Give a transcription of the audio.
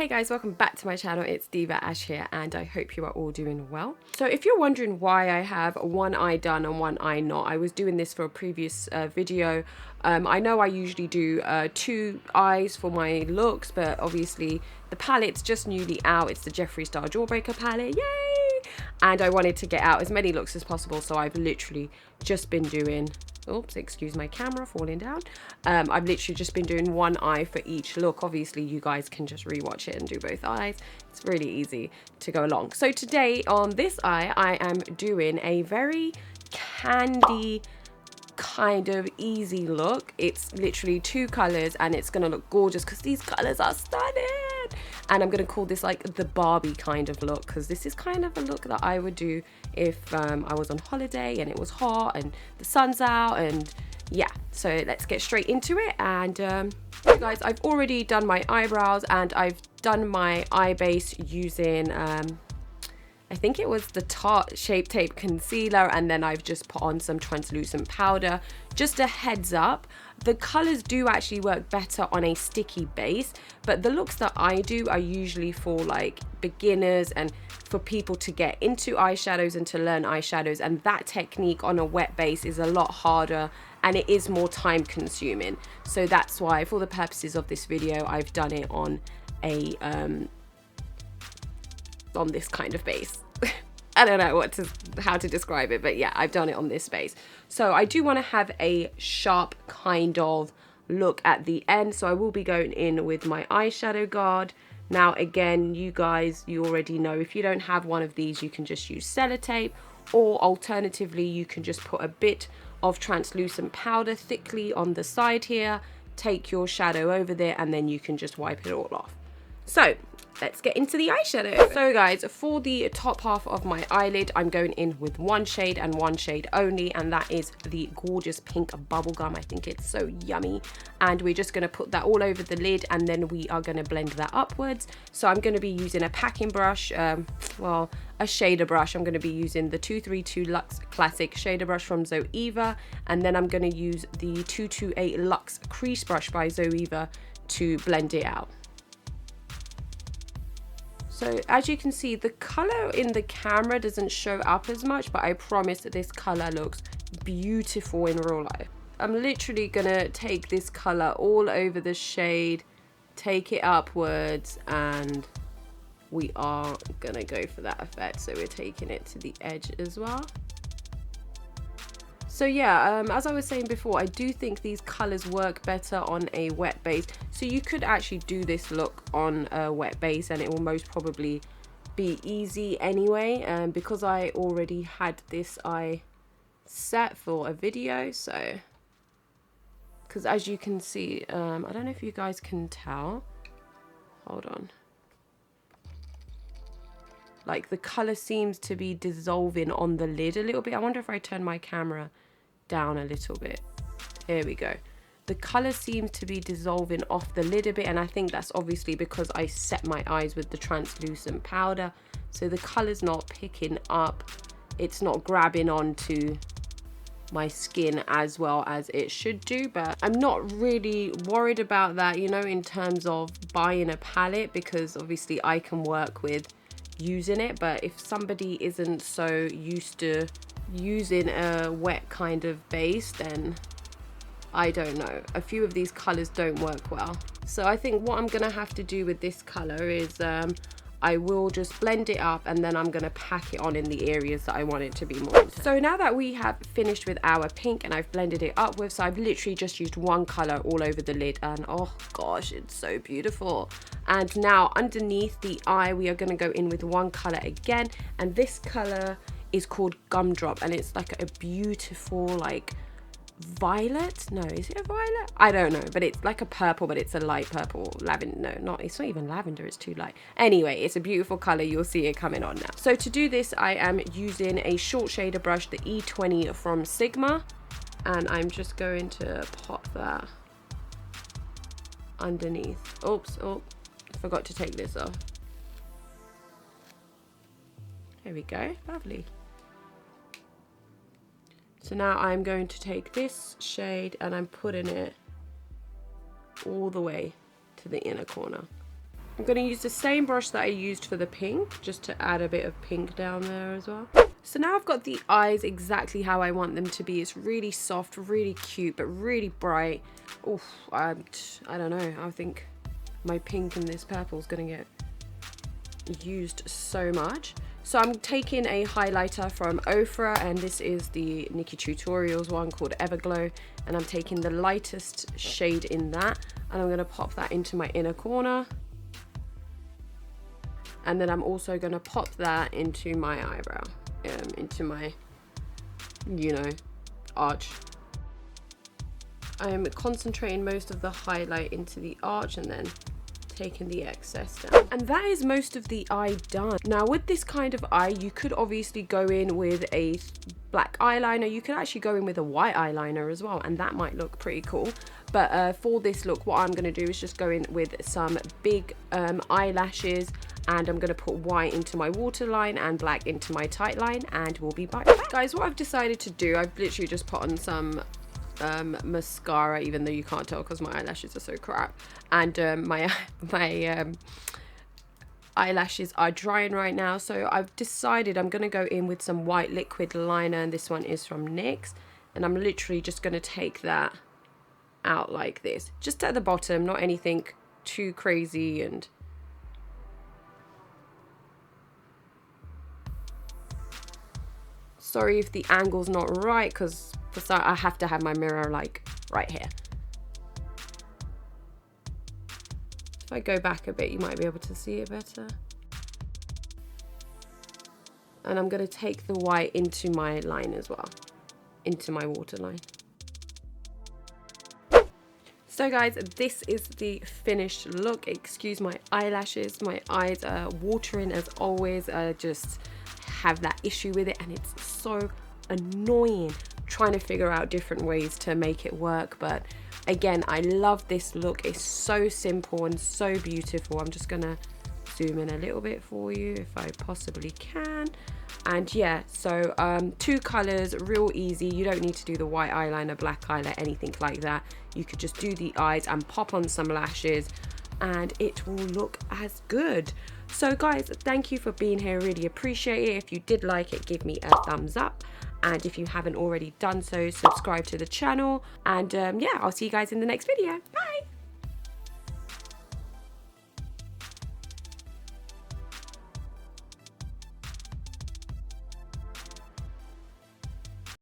Hey guys, welcome back to my channel. It's Diva Ash here and I hope you are all doing well. So if you're wondering why I have one eye done and one eye not, I was doing this for a previous video. I know I usually do 2 eyes for my looks, but obviously the palette's just newly out. It's the Jeffree Star Jawbreaker Palette, yay! And I wanted to get out as many looks as possible, so I've literally just been doing, oops, excuse my camera falling down. I've literally just been doing one eye for each look. Obviously you guys can just rewatch it and do both eyes. It's really easy to go along. So today on this eye I am doing a very candy kind of easy look. It's literally 2 colors and it's gonna look gorgeous because these colors are stunning. And I'm gonna call this like the Barbie kind of look, because this is kind of a look that I would do if I was on holiday and it was hot and the sun's out. And yeah, so let's get straight into it. And guys, I've already done my eyebrows and I've done my eye base using I think it was the Tarte Shape Tape Concealer, and then I've just put on some translucent powder. Just a heads up, the colors do actually work better on a sticky base, but the looks that I do are usually for like beginners and for people to get into eyeshadows and to learn eyeshadows, and that technique on a wet base is a lot harder and it is more time consuming. So that's why for the purposes of this video I've done it on a on this kind of base. I don't know how to describe it, but yeah, I've done it on this base. So I do want to have a sharp kind of look at the end, so I will be going in with my eyeshadow guard. Now again, you guys, you already know, if you don't have one of these, you can just use sellotape, or alternatively you can just put a bit of translucent powder thickly on the side here, take your shadow over there, and then you can just wipe it all off. So let's get into the eyeshadow. So guys, for the top half of my eyelid, I'm going in with one shade and one shade only, and that is the gorgeous pink bubblegum. I think it's so yummy. And we're just going to put that all over the lid, and then we are going to blend that upwards. So I'm going to be using a packing brush, well, a shader brush. I'm going to be using the 232 Luxe Classic shader brush from Zoeva, and then I'm going to use the 228 Luxe crease brush by Zoeva to blend it out. So as you can see, the color in the camera doesn't show up as much, but I promise that this color looks beautiful in real life. I'm literally gonna take this color all over the shade, take it upwards, and we are gonna go for that effect. So we're taking it to the edge as well. So yeah, as I was saying before, I do think these colors work better on a wet base. So you could actually do this look on a wet base and it will most probably be easy anyway, because I already had this eye set for a video. So, because as you can see, I don't know if you guys can tell, hold on. Like the color seems to be dissolving on the lid a little bit. I wonder if I turn my camera down a little bit. Here we go. The color seems to be dissolving off the lid a bit, and I think that's obviously because I set my eyes with the translucent powder. So the color's not picking up. It's not grabbing onto my skin as well as it should do, but I'm not really worried about that, you know, in terms of buying a palette, because obviously I can work with using it. But if somebody isn't so used to using a wet kind of base, then I don't know, a few of these colors don't work well. So I think what I'm gonna have to do with this color is I will just blend it up, and then I'm gonna pack it on in the areas that I want it to be more intense. So now that we have finished with our pink and I've blended it up with, so I've literally just used one color all over the lid, and oh gosh, it's so beautiful. And now underneath the eye, we are gonna go in with one color again, and this color is called Gumdrop, and it's like a beautiful like violet. No, is it a violet? I don't know, but it's like a purple, but it's a light purple. Lavender, no, not, it's not even lavender, it's too light. Anyway, it's a beautiful color. You'll see it coming on now. So to do this, I am using a short shader brush, the E20 from Sigma, and I'm just going to pop that underneath. Oops, oh, I forgot to take this off. There we go, lovely. So now I'm going to take this shade and I'm putting it all the way to the inner corner. I'm going to use the same brush that I used for the pink, just to add a bit of pink down there as well. So now I've got the eyes exactly how I want them to be. It's really soft, really cute, but really bright. Oof, I don't know. I think my pink and this purple is going to get used so much. So I'm taking a highlighter from Ofra, and this is the Nikki Tutorials one called Everglow, and I'm taking the lightest shade in that, and I'm going to pop that into my inner corner. And then I'm also going to pop that into my eyebrow, into my, you know, arch. I'm concentrating most of the highlight into the arch and then taking the excess down. And that is most of the eye done. Now with this kind of eye, you could obviously go in with a black eyeliner. You could actually go in with a white eyeliner as well, and that might look pretty cool. But for this look, what I'm going to do is just go in with some big eyelashes, and I'm going to put white into my waterline and black into my tight line, and we'll be back. Guys, what I've decided to do, I've literally just put on some mascara, even though you can't tell because my eyelashes are so crap, and my eyelashes are drying right now. So I've decided I'm going to go in with some white liquid liner, and this one is from NYX, and I'm literally just going to take that out like this, just at the bottom, not anything too crazy. And sorry if the angle's not right, because I have to have my mirror like right here. If I go back a bit, you might be able to see it better. And I'm going to take the white into my line as well, into my waterline. So guys, this is the finished look. Excuse my eyelashes, my eyes are watering as always. I just have that issue with it, and it's so annoying trying to figure out different ways to make it work. But again, I love this look. It's so simple and so beautiful. I'm just gonna zoom in a little bit for you if I possibly can. And yeah, so 2 colors, real easy. You don't need to do the white eyeliner, black eyeliner, anything like that. You could just do the eyes and pop on some lashes, and it will look as good. So guys, thank you for being here, really appreciate it. If you did like it, give me a thumbs up, and if you haven't already done so, subscribe to the channel. And yeah, I'll see you guys in the next video. Bye.